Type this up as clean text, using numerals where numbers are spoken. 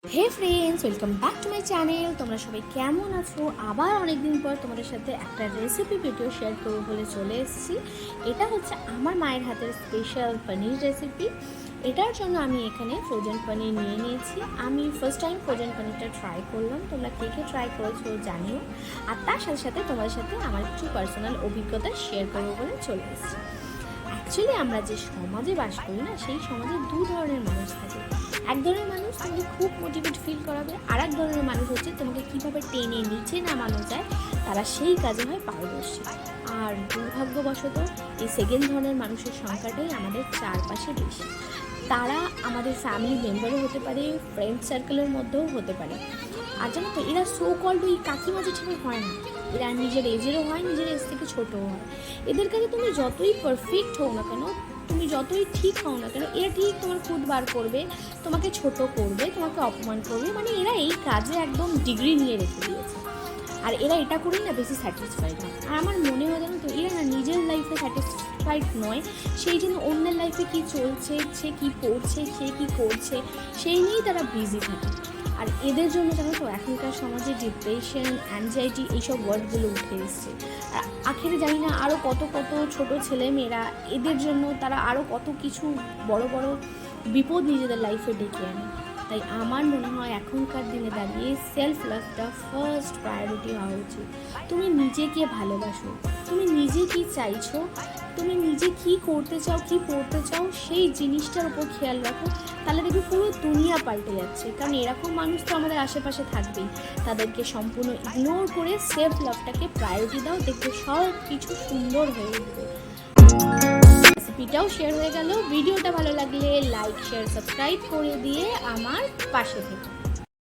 Hey friends, welcome back to my channel. তোমরা সবাই কেমন আছো? আবার অনেকদিন পর তোমাদের সাথে একটা রেসিপি ভিডিও শেয়ার করবো বলে চলে এসেছি। এটা হচ্ছে আমার মায়ের হাতের স্পেশাল পনির রেসিপি। এটার জন্য আমি এখানে ফ্রোজেন পনির নিয়ে নিয়েছি। আমি ফার্স্ট টাইম ফ্রোজেন পনিরটা ট্রাই করলাম। তোমরা কে কে ট্রাই করেছো জানিও। আর তার সাথে সাথে তোমাদের সাথে আমার কিছু পার্সোনাল অভিজ্ঞতা শেয়ার করবো বলে চলে এসেছি। অ্যাকচুয়ালি আমরা যে সমাজে বাস করি না, সেই সমাজে দু ধরনের মানুষ থাকে। এক ধরনের মানুষ তোমাকে খুব মোটিভেট ফিল করাবে, আর এক ধরনের মানুষ হচ্ছে তোমাকে কীভাবে টেনে নিচে নামানো যায়, তারা সেই কাজে হয় পারদর্শী। আর দুর্ভাগ্যবশত এই সেকেন্ড ধরনের মানুষের সংখ্যাটাই আমাদের চারপাশে বেশি। তারা আমাদের ফ্যামিলি মেম্বারও হতে পারে, ফ্রেন্ড সার্কেলের মধ্যেও হতে পারে। আর জানো তো, এরা সো কল্ড ওই কাকিমা জেঠিমা হয় না। এরা নিজের এজেরও হয়, নিজের এজ থেকে ছোটও হয়। এদের কাছে তুমি যতই পারফেক্ট হও না কেন, তুমি যতই ঠিক হও না কেন, এরা ঠিক তোমার খুদ বার করবে, তোমাকে ছোট করবে, তোমাকে অপমান করবে। মানে এরা এই কাজে একদম ডিগ্রি নিয়ে রেখে দিয়েছে। আর এরা এটা করেই না বেশি স্যাটিসফাইড হয়। আর আমার মনে হয় জানো তো, এরা না নিজের লাইফে স্যাটিসফাইড নয়, সেই জন্য অন্যের লাইফে কী চলছে, সে কী পড়ছে, সে কী করছে, সেই নিয়েই তারা বিজি থাকে। আর এদের জন্য জানো তো, এখনকার সমাজে ডিপ্রেশন, অ্যাংজাইটি এইসব ওয়ার্ডগুলো উঠে এসছে। আর আখেরে জানি না আরও কত কত ছোটো ছেলেমেয়েরা এদের জন্য তারা আরও কত কিছু বড় বড় বিপদ নিজেদের লাইফে ডেকে আনে। তাই আমার মনে হয় এখনকার দিনে দাঁড়িয়ে সেলফ লাভটা ফার্স্ট প্রায়োরিটি হওয়া উচিত। তুমি নিজেকে ভালোবাসো, তুমি নিজে কি চাইছো, তুমি নিজে কি করতে চাও, কি পড়তে চাও, সেই জিনিসটার উপর খেয়াল রাখো। তাহলে দেখবে পুরো দুনিয়া পাল্টে যাচ্ছে। কারণ এরকম মানুষ তো আমাদের আশেপাশে থাকবেই। তাদেরকে সম্পূর্ণ ইগনোর করে সেলফ লাভটাকে প্রায়োরিটি দাও, দেখবে সব কিছু সুন্দর হয়ে উঠবে। রেসিপিটাও শেয়ার হয়ে গেল। ভিডিওটা ভালো লাগলে লাইক, শেয়ার, সাবস্ক্রাইব করে দিয়ে আমার পাশে থেকো।